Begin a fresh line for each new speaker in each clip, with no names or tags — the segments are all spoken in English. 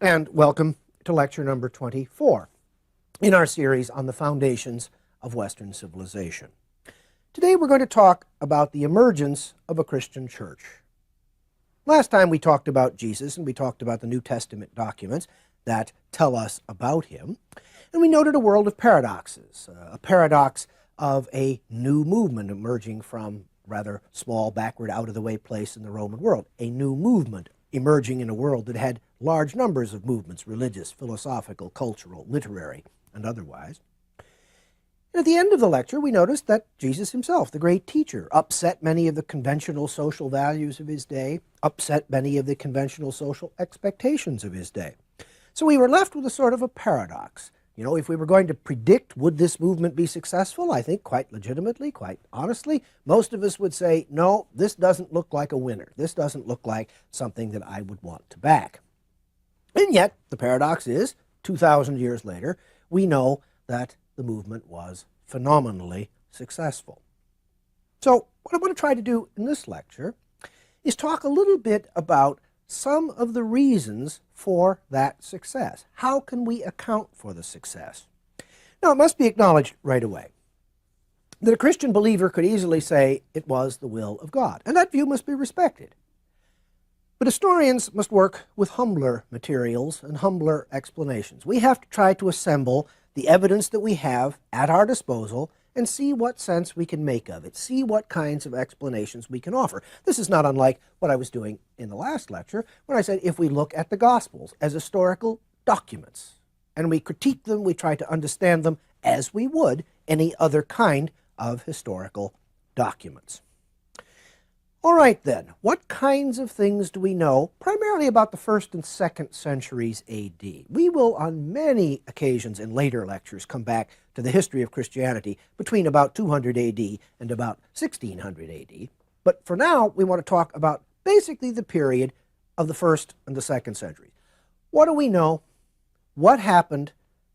and welcome to lecture number 24 in our series on the foundations of Western civilization. Today we're going to talk about the emergence of a Christian church. Last time we talked about Jesus and we talked about the New Testament documents that tell us about him, and we noted a world of paradoxes, a paradox of a new movement emerging from rather small, backward, out-of-the-way place in the Roman world, a new movement emerging in a world that had large numbers of movements, religious, philosophical, cultural, literary, and otherwise. And at the end of the lecture, we noticed that Jesus himself, the great teacher, upset many of the conventional social values of his day, upset many of the conventional social expectations of his day. So we were left with a sort of a paradox. You know, if we were going to predict, would this movement be successful, I think quite legitimately, quite honestly, most of us would say, no, this doesn't look like a winner. This doesn't look like something that I would want to back. And yet, the paradox is, 2,000 years later, we know that the movement was phenomenally successful. So, what I want to try to do in this lecture is talk a little bit about some of the reasons for that success. How can we account for the success? Now, it must be acknowledged right away that a Christian believer could easily say it was the will of God, and that view must be respected. But historians must work with humbler materials and humbler explanations. We have to try to assemble the evidence that we have at our disposal and see what sense we can make of it, see what kinds of explanations we can offer. This is not unlike what I was doing in the last lecture when I said if we look at the Gospels as historical documents and we critique them, we try to understand them as we would any other kind of historical documents. All right then, what kinds of things do we know primarily about the 1st and 2nd centuries A.D.? We will on many occasions in later lectures come back to the history of Christianity between about 200 A.D. and about 1600 A.D. But for now, we want to talk about basically the period of the 1st and the 2nd centuries. What do we know? What happened?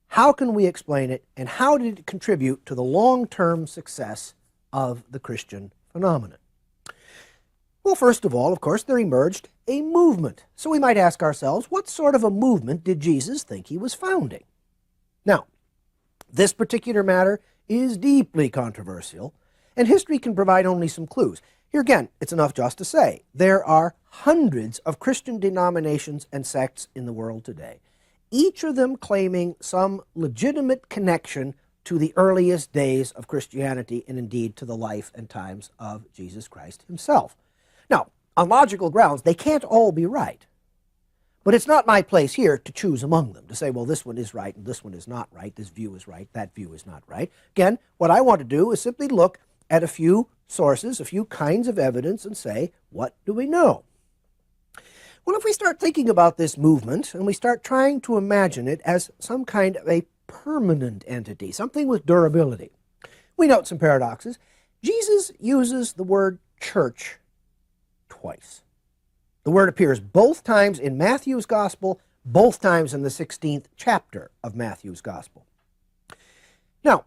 How can we explain it? And how did it contribute to the long-term success of the Christian phenomenon? Well, first of all, of course, there emerged a movement. So we might ask ourselves, what sort of a movement did Jesus think he was founding? Now, this particular matter is deeply controversial, and history can provide only some clues. Here again, it's enough just to say, there are hundreds of Christian denominations and sects in the world today, each of them claiming some legitimate connection to the earliest days of Christianity and indeed to the life and times of Jesus Christ himself. Now, on logical grounds, they can't all be right. But it's not my place here to choose among them, to say, well, this one is right and this one is not right, this view is right, that view is not right. Again, what I want to do is simply look at a few sources, a few kinds of evidence, and say, what do we know? Well, if we start thinking about this movement and we start trying to imagine it as some kind of a permanent entity, something with durability, we note some paradoxes. Jesus uses the word church twice. The word appears both times in Matthew's Gospel, both times in the 16th chapter of Matthew's Gospel. Now,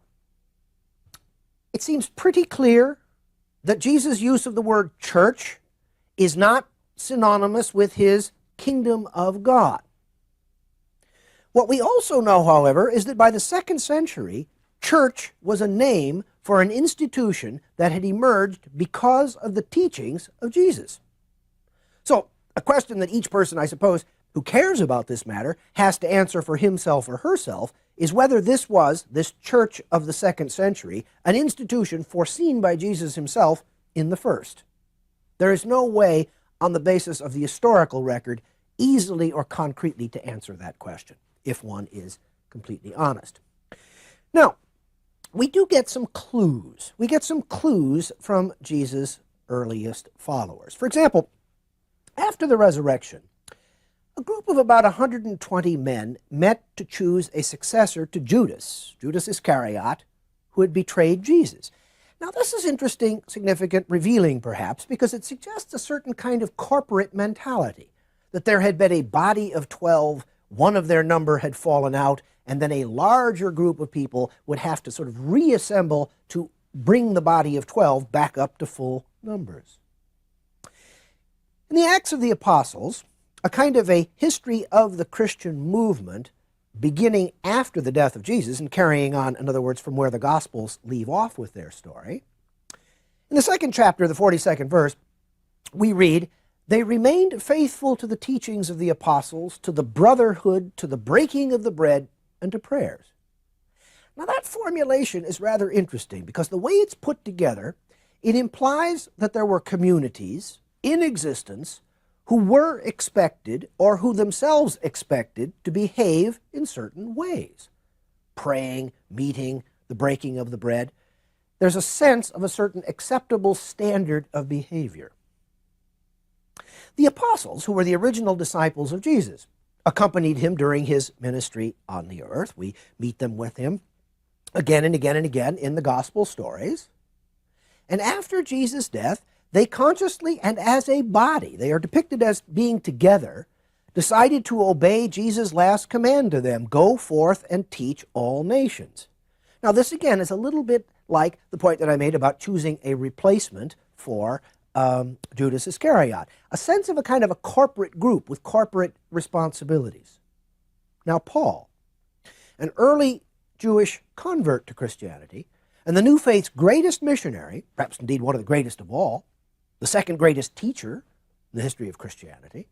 it seems pretty clear that Jesus' use of the word church is not synonymous with his kingdom of God. What we also know, however, is that by the 2nd century, church was a name for an institution that had emerged because of the teachings of Jesus. So, a question that each person, I suppose, who cares about this matter has to answer for himself or herself is whether this church of the 2nd century, an institution foreseen by Jesus himself in the 1st. There is no way, on the basis of the historical record, easily or concretely to answer that question, if one is completely honest. Now, we do get some clues. We get some clues from Jesus' earliest followers. For example, after the resurrection, a group of about 120 men met to choose a successor to Judas Iscariot, who had betrayed Jesus. Now, this is interesting, significant, revealing perhaps, because it suggests a certain kind of corporate mentality, that there had been a body of 12, one of their number had fallen out, and then a larger group of people would have to sort of reassemble to bring the body of 12 back up to full numbers. In the Acts of the Apostles, a kind of a history of the Christian movement beginning after the death of Jesus and carrying on, in other words, from where the Gospels leave off with their story. In the second chapter, the 42nd verse, we read, "They remained faithful to the teachings of the apostles, to the brotherhood, to the breaking of the bread, and to prayers." Now that formulation is rather interesting because the way it's put together, it implies that there were communities in existence who were expected or who themselves expected to behave in certain ways. Praying, meeting, the breaking of the bread. There's a sense of a certain acceptable standard of behavior. The apostles, who were the original disciples of Jesus, accompanied him during his ministry on the earth. We meet them with him again and again and again in the gospel stories. And after Jesus' death, they consciously and as a body, they are depicted as being together, decided to obey Jesus' last command to them, "Go forth and teach all nations." Now this again is a little bit like the point that I made about choosing a replacement for Judas Iscariot, a sense of a kind of a corporate group with corporate responsibilities. Now Paul, an early Jewish convert to Christianity, and the new faith's greatest missionary, perhaps indeed one of the greatest of all, the second greatest teacher in the history of Christianity,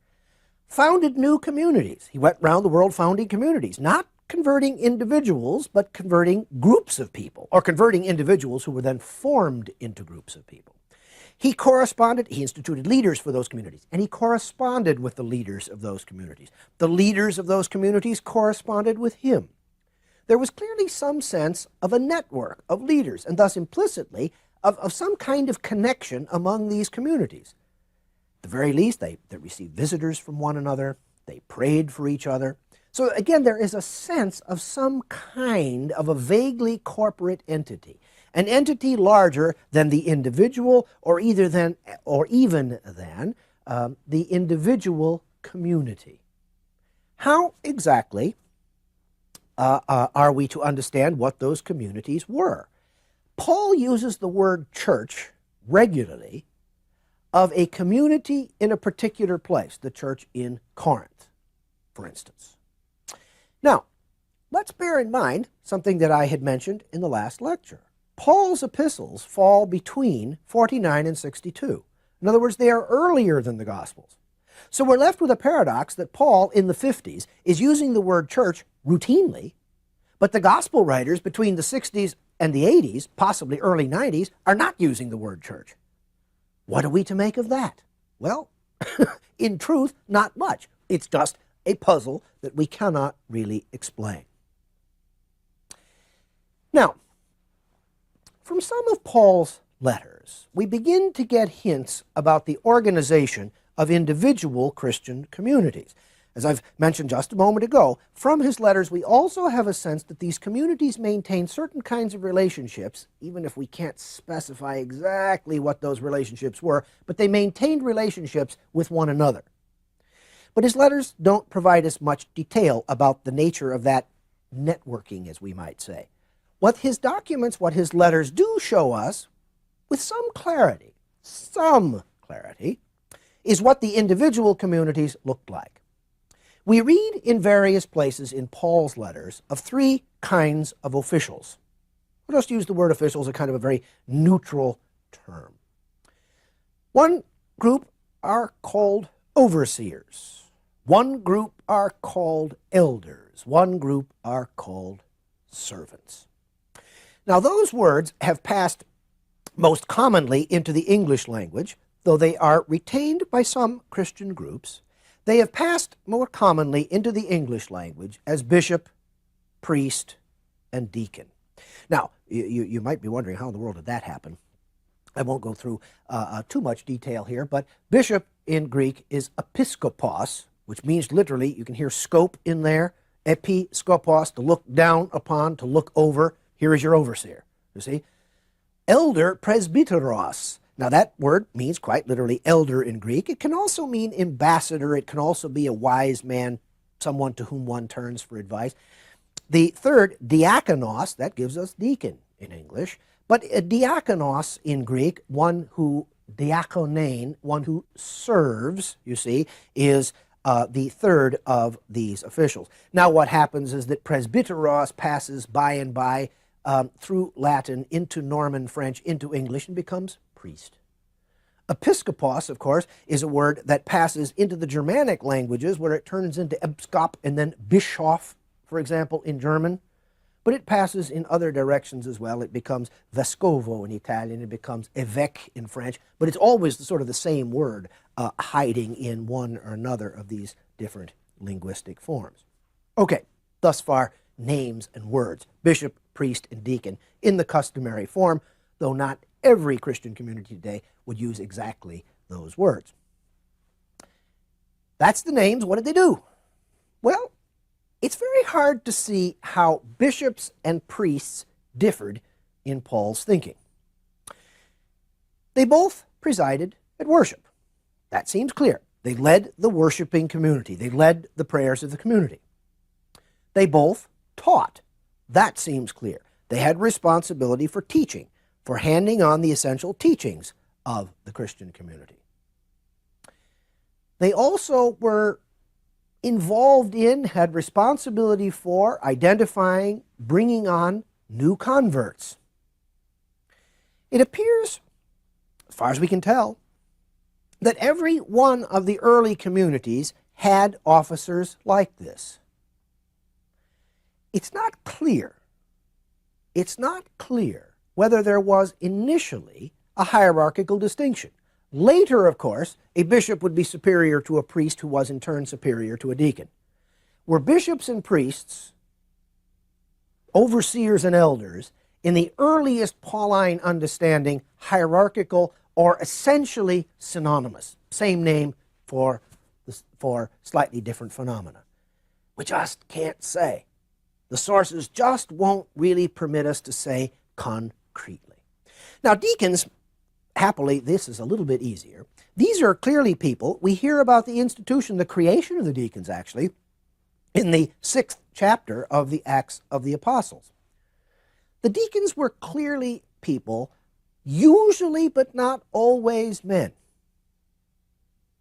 founded new communities. He went around the world founding communities, not converting individuals, but converting groups of people, or converting individuals who were then formed into groups of people. He instituted leaders for those communities, and he corresponded with the leaders of those communities. The leaders of those communities corresponded with him. There was clearly some sense of a network of leaders, and thus implicitly of some kind of connection among these communities. At the very least, they received visitors from one another, they prayed for each other. So again, there is a sense of some kind of a vaguely corporate entity, an entity larger than the individual or even than the individual community. How exactly are we to understand what those communities were? Paul uses the word church regularly of a community in a particular place, the church in Corinth, for instance. Now, let's bear in mind something that I had mentioned in the last lecture. Paul's epistles fall between 49 and 62. In other words, they are earlier than the Gospels. So we're left with a paradox that Paul, in the 50s, is using the word church routinely, but the Gospel writers between the 60s and the 80s, possibly early 90s, are not using the word church. What are we to make of that? Well, in truth, not much. It's just a puzzle that we cannot really explain. Now, from some of Paul's letters, we begin to get hints about the organization of individual Christian communities. As I've mentioned just a moment ago, from his letters we also have a sense that these communities maintain certain kinds of relationships, even if we can't specify exactly what those relationships were, but they maintained relationships with one another. But his letters don't provide us much detail about the nature of that networking, as we might say. What his documents, what his letters do show us, with some clarity, is what the individual communities looked like. We read in various places in Paul's letters of three kinds of officials. We'll just use the word official as a kind of a very neutral term. One group are called overseers. One group are called elders. One group are called servants. Now those words have passed most commonly into the English language, though they are retained by some Christian groups. They have passed more commonly into the English language as bishop, priest, and deacon. Now, you might be wondering how in the world did that happen. I won't go through too much detail here, but bishop in Greek is episkopos, which means literally, you can hear scope in there, episkopos, to look down upon, to look over. Here is your overseer, you see. Elder, presbyteros. Now that word means quite literally elder in Greek. It can also mean ambassador. It can also be a wise man, someone to whom one turns for advice. The third, diakonos, that gives us deacon in English. But diakonos in Greek, one who, diakonein, one who serves, you see, is the third of these officials. Now what happens is that presbyteros passes by and by through Latin into Norman French, into English, and becomes priest. Episkopos, of course, is a word that passes into the Germanic languages, where it turns into Episkop and then Bischof, for example, in German. But it passes in other directions as well. It becomes vescovo in Italian. It becomes évêque in French. But it's always sort of the same word hiding in one or another of these different linguistic forms. Okay, thus far, names and words. Bishop, priest, and deacon in the customary form, though not every Christian community today would use exactly those words. That's the names. What did they do? Well, it's very hard to see how bishops and priests differed in Paul's thinking. They both presided at worship. That seems clear. They led the worshiping community. They led the prayers of the community. They both taught. That seems clear. They had responsibility for teaching, for handing on the essential teachings of the Christian community. They also were involved in, had responsibility for identifying, bringing on new converts. It appears, as far as we can tell, that every one of the early communities had officers like this. It's not clear whether there was initially a hierarchical distinction. Later, of course, a bishop would be superior to a priest, who was in turn superior to a deacon. Were bishops and priests, overseers and elders, in the earliest Pauline understanding, hierarchical or essentially synonymous? Same name for slightly different phenomena. We just can't say. The sources just won't really permit us to say concretely. Now, deacons, happily, this is a little bit easier. These are clearly people. We hear about the institution, the creation of the deacons, actually, in the 6th chapter of the Acts of the Apostles. The deacons were clearly people, usually but not always men.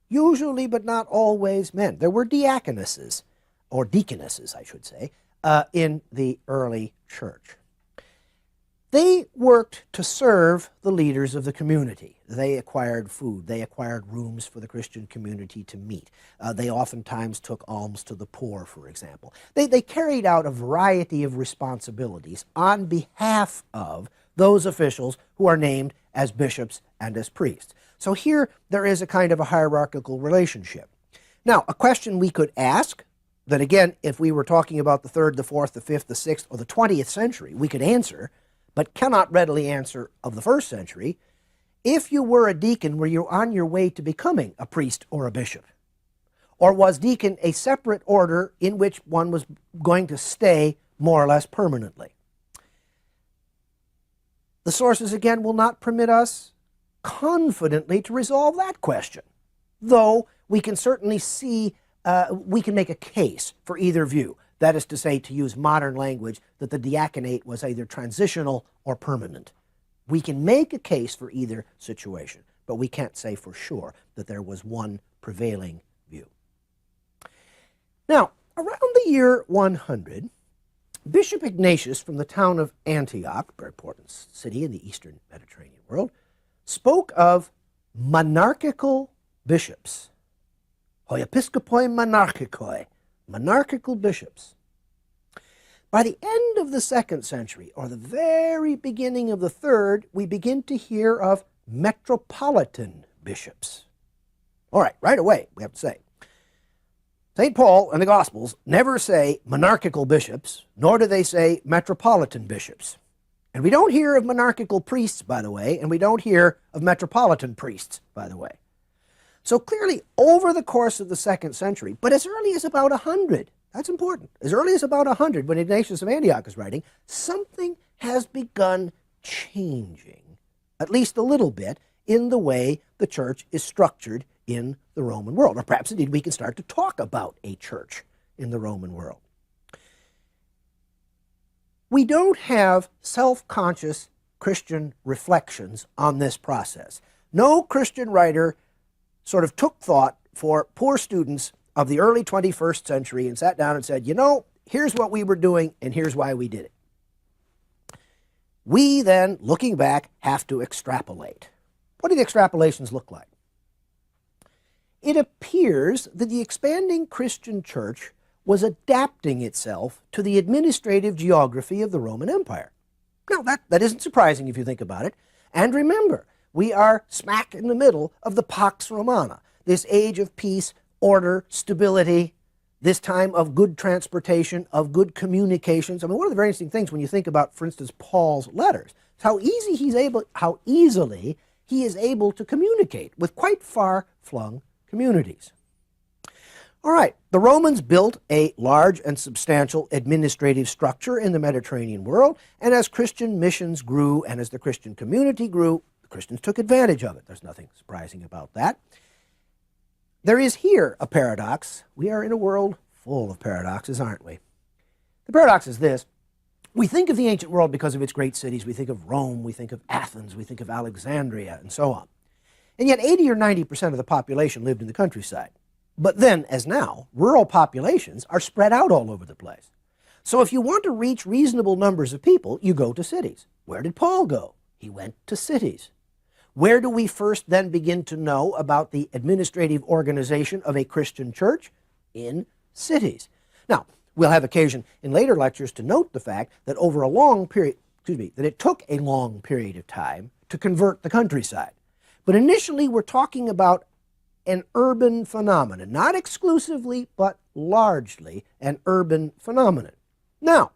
Usually but not always men. There were diaconesses, or deaconesses, I should say, in the early church. They worked to serve the leaders of the community. They acquired food. They acquired rooms for the Christian community to meet. They oftentimes took alms to the poor, for example. They carried out a variety of responsibilities on behalf of those officials who are named as bishops and as priests. So here there is a kind of a hierarchical relationship. Now, a question we could ask, that again, if we were talking about the 3rd, the 4th, the 5th, the 6th, or the 20th century, we could answer, but cannot readily answer of the 1st century. If you were a deacon, were you on your way to becoming a priest or a bishop? Or was deacon a separate order in which one was going to stay more or less permanently? The sources, again, will not permit us confidently to resolve that question, though we can certainly see, we can make a case for either view. That is to say, to use modern language, that the diaconate was either transitional or permanent. We can make a case for either situation, but we can't say for sure that there was one prevailing view. Now, around the year 100, Bishop Ignatius from the town of Antioch, a very important city in the eastern Mediterranean world, spoke of monarchical bishops. Hoi episkopoi monarchikoi, monarchical bishops. By the end of the 2nd century, or the very beginning of the 3rd, we begin to hear of metropolitan bishops. All right away, we have to say. St. Paul and the Gospels never say monarchical bishops, nor do they say metropolitan bishops. And we don't hear of monarchical priests, by the way, and we don't hear of metropolitan priests, by the way. So clearly, over the course of the 2nd century, but as early as about 100, that's important, as early as about 100, when Ignatius of Antioch is writing, something has begun changing, at least a little bit, in the way the church is structured in the Roman world. Or perhaps, indeed, we can start to talk about a church in the Roman world. We don't have self-conscious Christian reflections on this process. No Christian writer sort of took thought for poor students of the early 21st century and sat down and said, you know, here's what we were doing and here's why we did it. We then, looking back, have to extrapolate. What do the extrapolations look like? It appears that the expanding Christian church was adapting itself to the administrative geography of the Roman Empire. Now, that isn't surprising if you think about it. And remember, we are smack in the middle of the Pax Romana, this age of peace, order, stability, this time of good transportation, of good communications. I mean, one of the very interesting things when you think about, for instance, Paul's letters, is how easily he is able to communicate with quite far-flung communities. All right, the Romans built a large and substantial administrative structure in the Mediterranean world, and as Christian missions grew and as the Christian community grew, the Christians took advantage of it. There's nothing surprising about that. There is here a paradox. We are in a world full of paradoxes, aren't we? The paradox is this. We think of the ancient world because of its great cities. We think of Rome, we think of Athens, we think of Alexandria, and so on. And yet 80 or 90% of the population lived in the countryside. But then, as now, rural populations are spread out all over the place. So if you want to reach reasonable numbers of people, you go to cities. Where did Paul go? He went to cities. Where do we first then begin to know about the administrative organization of a Christian church? In cities. Now, we'll have occasion in later lectures to note the fact that over a long period, that it took a long period of time to convert the countryside. But initially we're talking about an urban phenomenon, not exclusively, but largely an urban phenomenon. Now,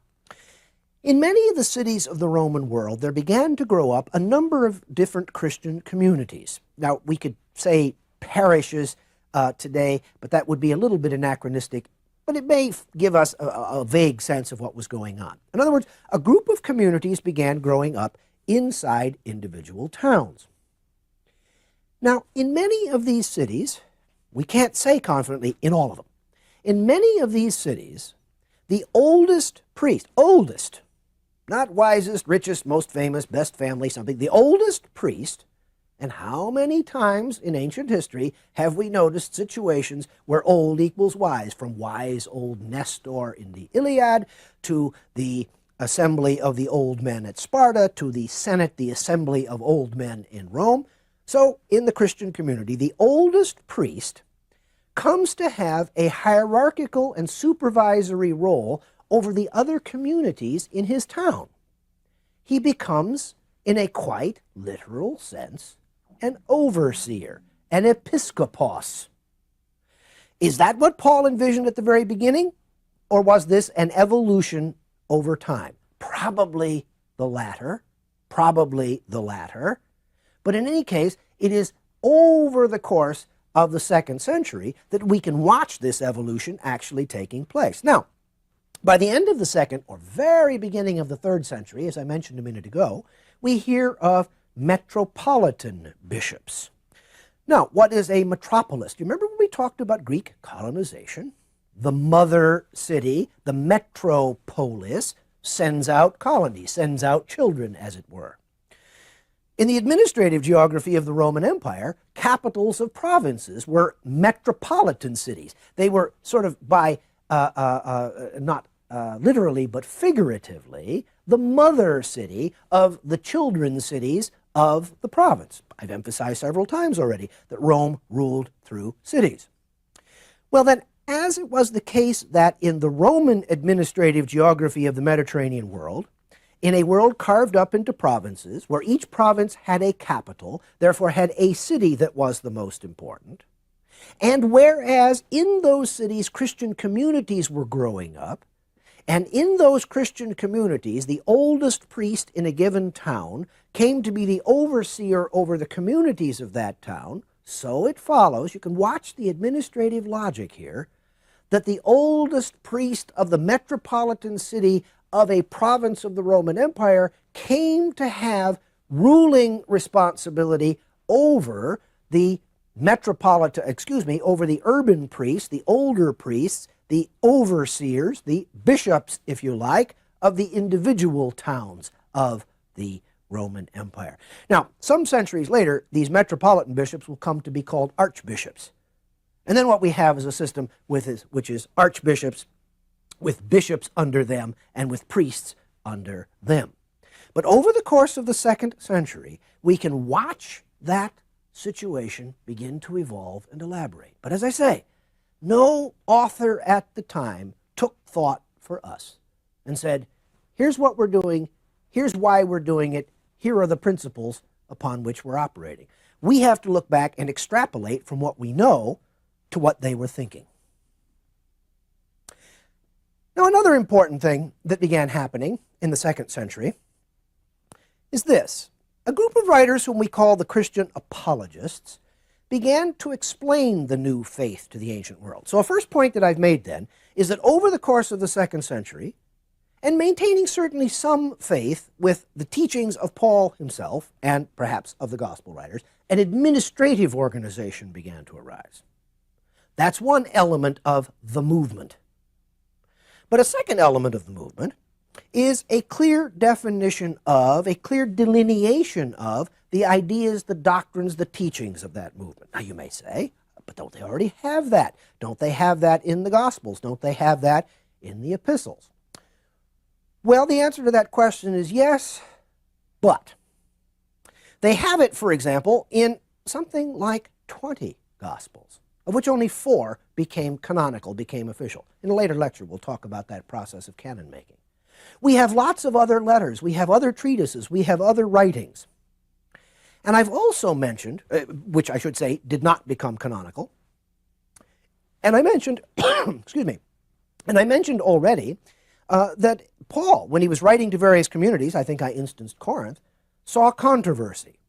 in many of the cities of the Roman world, there began to grow up a number of different Christian communities. Now, we could say parishes today, but that would be a little bit anachronistic, but it may give us a vague sense of what was going on. In other words, a group of communities began growing up inside individual towns. Now, in many of these cities, we can't say confidently in all of them, in many of these cities, the oldest priest, not wisest, richest, most famous, best family, something, the oldest priest, and how many times in ancient history have we noticed situations where old equals wise, from wise old Nestor in the Iliad, to the assembly of the old men at Sparta, to the Senate, the assembly of old men in Rome. So, in the Christian community, the oldest priest comes to have a hierarchical and supervisory role over the other communities in his town. He becomes, in a quite literal sense, an overseer, an episkopos. Is that what Paul envisioned at the very beginning? Or was this an evolution over time? Probably the latter. But in any case, it is over the course of the 2nd century that we can watch this evolution actually taking place. Now, by the end of the 2nd or very beginning of the 3rd century, as I mentioned a minute ago, we hear of metropolitan bishops. Now, what is a metropolis? Do you remember when we talked about Greek colonization? The mother city, the metropolis, sends out colonies, sends out children, as it were. In the administrative geography of the Roman Empire, capitals of provinces were metropolitan cities. They were sort of by, not literally but figuratively, the mother city of the children cities of the province. I've emphasized several times already that Rome ruled through cities. Well then, as it was the case that in the Roman administrative geography of the Mediterranean world, in a world carved up into provinces, where each province had a capital, therefore had a city that was the most important, and whereas in those cities Christian communities were growing up, and in those Christian communities the oldest priest in a given town came to be the overseer over the communities of that town, so it follows, you can watch the administrative logic here, that the oldest priest of the metropolitan city of a province of the Roman Empire came to have ruling responsibility over the over the urban priests, the older priests, the overseers, the bishops, if you like, of the individual towns of the Roman Empire. Now, some centuries later, these metropolitan bishops will come to be called archbishops. And then what we have is a system which is archbishops with bishops under them and with priests under them. But over the course of the 2nd century, we can watch that situation begin to evolve and elaborate. But as I say, no author at the time took thought for us and said, here's what we're doing, here's why we're doing it, here are the principles upon which we're operating. We have to look back and extrapolate from what we know to what they were thinking. Now, another important thing that began happening in the 2nd century is this. A group of writers whom we call the Christian apologists began to explain the new faith to the ancient world. So a first point that I've made then is that over the course of the 2nd century, and maintaining certainly some faith with the teachings of Paul himself and perhaps of the gospel writers, an administrative organization began to arise. That's one element of the movement. But a second element of the movement is a clear definition of, a clear delineation of the ideas, the doctrines, the teachings of that movement. Now you may say, but don't they already have that? Don't they have that in the Gospels? Don't they have that in the epistles? Well, the answer to that question is yes, but they have it, for example, in something like 20 Gospels, of which only 4 became canonical, became official. In a later lecture, we'll talk about that process of canon making. We have lots of other letters, we have other treatises, we have other writings. And I've also mentioned, which I should say did not become canonical, and I mentioned, excuse me, and I mentioned already that Paul, when he was writing to various communities, I think I instanced Corinth, saw controversy.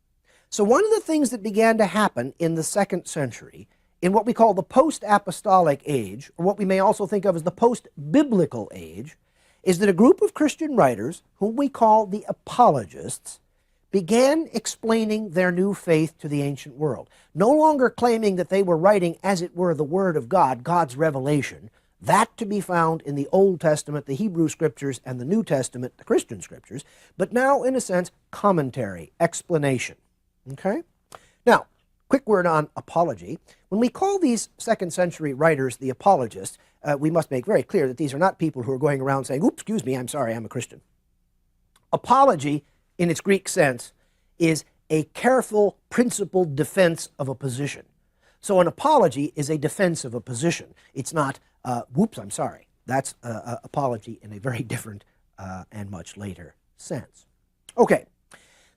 So one of the things that began to happen in the 2nd century, in what we call the post-apostolic age, or what we may also think of as the post-biblical age, is that a group of Christian writers, whom we call the apologists, began explaining their new faith to the ancient world, no longer claiming that they were writing, as it were, the Word of God, God's revelation, that to be found in the Old Testament, the Hebrew Scriptures, and the New Testament, the Christian Scriptures, but now, in a sense, commentary, explanation. Okay? Now, quick word on apology. When we call these 2nd century writers the apologists, we must make very clear that these are not people who are going around saying, oops, excuse me, I'm sorry, I'm a Christian. Apology, in its Greek sense, is a careful, principled defense of a position. So an apology is a defense of a position. It's not, whoops, I'm sorry. That's apology in a very different and much later sense. Okay,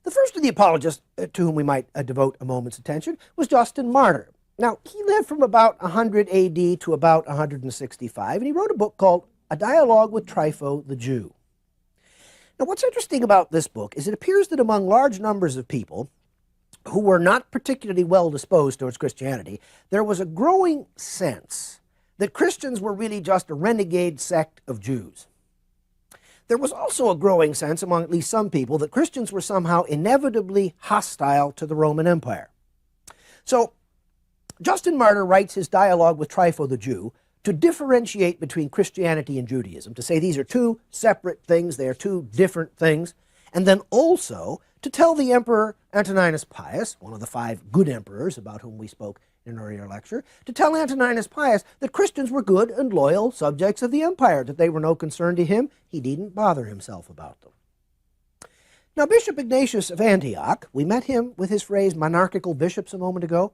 the first of the apologists to whom we might devote a moment's attention was Justin Martyr. Now, he lived from about 100 AD to about 165, and he wrote a book called A Dialogue with Trypho the Jew. Now, what's interesting about this book is it appears that among large numbers of people who were not particularly well disposed towards Christianity, there was a growing sense that Christians were really just a renegade sect of Jews. There was also a growing sense among at least some people that Christians were somehow inevitably hostile to the Roman Empire. So, Justin Martyr writes his dialogue with Trypho the Jew to differentiate between Christianity and Judaism, to say these are two separate things, they are two different things, and then also to tell the Emperor Antoninus Pius, one of the 5 good emperors about whom we spoke in an earlier lecture, to tell Antoninus Pius that Christians were good and loyal subjects of the empire, that they were no concern to him, he needn't bother himself about them. Now, Bishop Ignatius of Antioch, we met him with his phrase monarchical bishops a moment ago,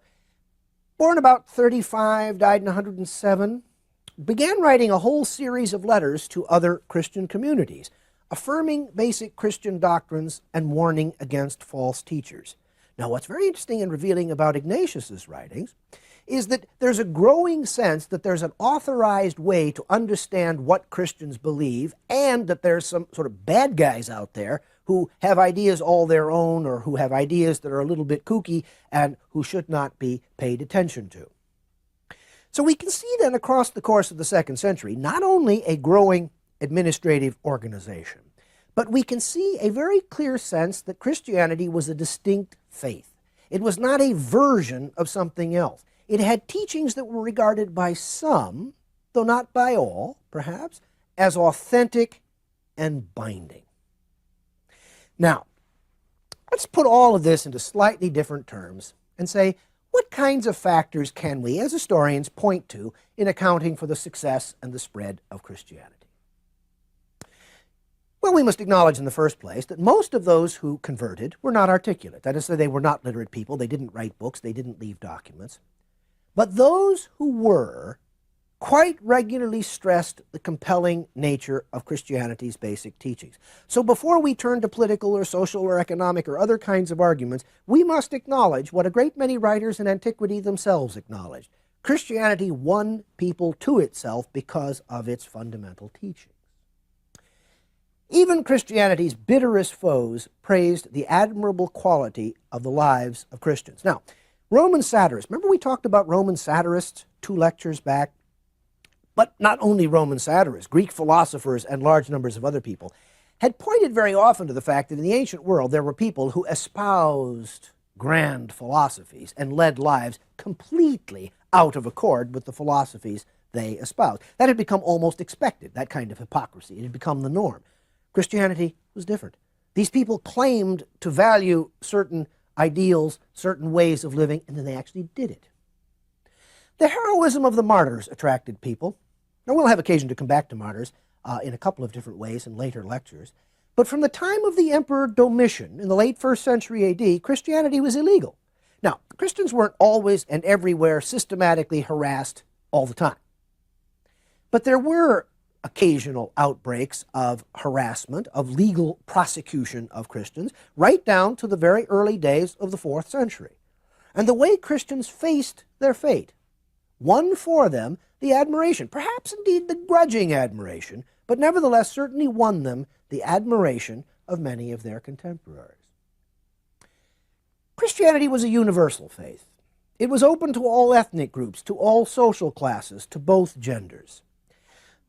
born about 35, died in 107, began writing a whole series of letters to other Christian communities, affirming basic Christian doctrines and warning against false teachers. Now, what's very interesting and revealing about Ignatius's writings is that there's a growing sense that there's an authorized way to understand what Christians believe, and that there's some sort of bad guys out there who have ideas all their own, or who have ideas that are a little bit kooky and who should not be paid attention to. So we can see then across the course of the 2nd century not only a growing administrative organization, but we can see a very clear sense that Christianity was a distinct faith. It was not a version of something else. It had teachings that were regarded by some, though not by all, perhaps, as authentic and binding. Now, let's put all of this into slightly different terms and say, What kinds of factors can we, as historians, point to in accounting for the success and the spread of Christianity? Well, we must acknowledge in the first place that most of those who converted were not articulate. That is to say, they were not literate people. They didn't write books. They didn't leave documents. But those who were quite regularly stressed the compelling nature of Christianity's basic teachings. So before we turn to political or social or economic or other kinds of arguments, we must acknowledge what a great many writers in antiquity themselves acknowledged. Christianity won people to itself because of its fundamental teachings. Even Christianity's bitterest foes praised the admirable quality of the lives of Christians. Now, Roman satirists, remember we talked about Roman satirists 2 lectures back? But not only Roman satirists, Greek philosophers and large numbers of other people had pointed very often to the fact that in the ancient world there were people who espoused grand philosophies and led lives completely out of accord with the philosophies they espoused. That had become almost expected, that kind of hypocrisy. It had become the norm. Christianity was different. These people claimed to value certain ideals, certain ways of living, and then they actually did it. The heroism of the martyrs attracted people. Now, we'll have occasion to come back to martyrs in a couple of different ways in later lectures. But from the time of the Emperor Domitian in the late 1st century A.D., Christianity was illegal. Now, Christians weren't always and everywhere systematically harassed all the time. But there were occasional outbreaks of harassment, of legal prosecution of Christians, right down to the very early days of the 4th century. And the way Christians faced their fate won for them the admiration, perhaps indeed the grudging admiration, but nevertheless certainly won them the admiration of many of their contemporaries. Christianity was a universal faith. It was open to all ethnic groups, to all social classes, to both genders.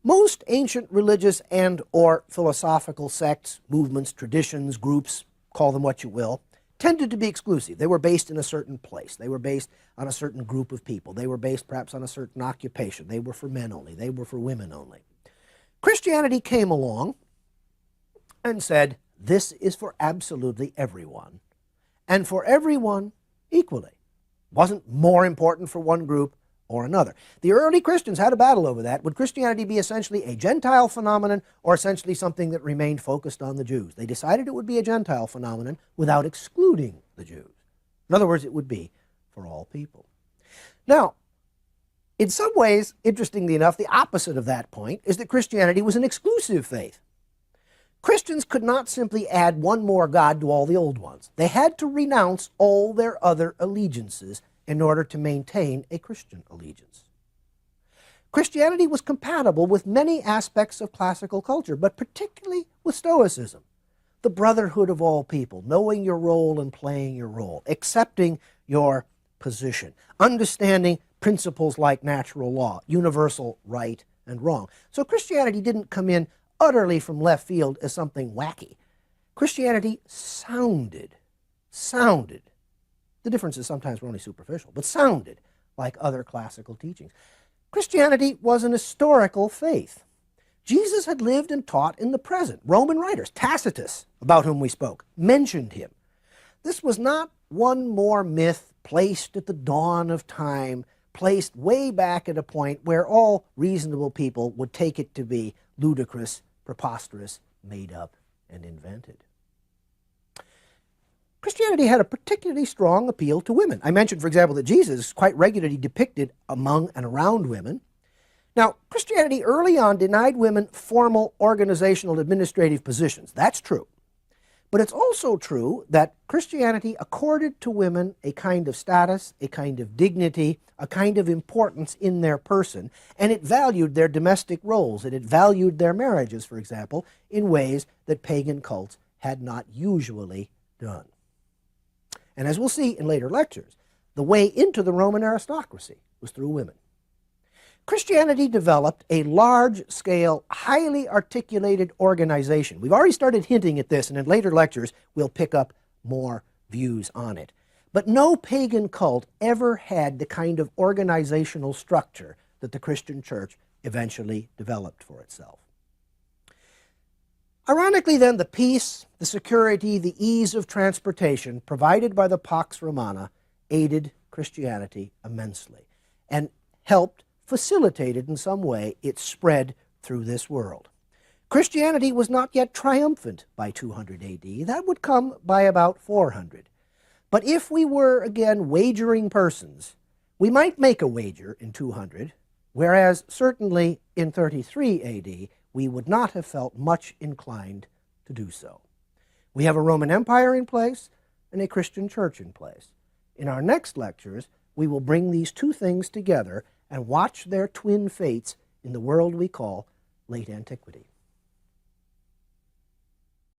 Most ancient religious and or philosophical sects, movements, traditions, groups, call them what you will, tended to be exclusive. They were based in a certain place. They were based on a certain group of people. They were based perhaps on a certain occupation. They were for men only. They were for women only. Christianity came along and said, this is for absolutely everyone, and for everyone equally. It wasn't more important for one group or another. The early Christians had a battle over that. Would Christianity be essentially a Gentile phenomenon or essentially something that remained focused on the Jews? They decided it would be a Gentile phenomenon without excluding the Jews. In other words, it would be for all people. Now, in some ways, interestingly enough, the opposite of that point is that Christianity was an exclusive faith. Christians could not simply add one more God to all the old ones. They had to renounce all their other allegiances in order to maintain a Christian allegiance. Christianity was compatible with many aspects of classical culture, but particularly with Stoicism. The brotherhood of all people, knowing your role and playing your role, accepting your position, understanding principles like natural law, universal right and wrong. So Christianity didn't come in utterly from left field as something wacky. Christianity sounded. The differences sometimes were only superficial, but sounded like other classical teachings. Christianity was an historical faith. Jesus had lived and taught in the present. Roman writers, Tacitus, about whom we spoke, mentioned him. This was not one more myth placed at the dawn of time, placed way back at a point where all reasonable people would take it to be ludicrous, preposterous, made up, and invented. Christianity had a particularly strong appeal to women. I mentioned, for example, that Jesus is quite regularly depicted among and around women. Now, Christianity early on denied women formal organizational administrative positions. That's true. But it's also true that Christianity accorded to women a kind of status, a kind of dignity, a kind of importance in their person, and it valued their domestic roles, and it valued their marriages, for example, in ways that pagan cults had not usually done. And as we'll see in later lectures, the way into the Roman aristocracy was through women. Christianity developed a large-scale, highly articulated organization. We've already started hinting at this, and in later lectures we'll pick up more views on it. But no pagan cult ever had the kind of organizational structure that the Christian church eventually developed for itself. Ironically, then, the peace, the security, the ease of transportation provided by the Pax Romana aided Christianity immensely and helped, facilitated in some way, its spread through this world. Christianity was not yet triumphant by 200 AD. That would come by about 400. But if we were, again, wagering persons, we might make a wager in 200, whereas certainly in 33 AD, we would not have felt much inclined to do so. We have a Roman Empire in place and a Christian church in place. In our next lectures, we will bring these two things together and watch their twin fates in the world we call late antiquity.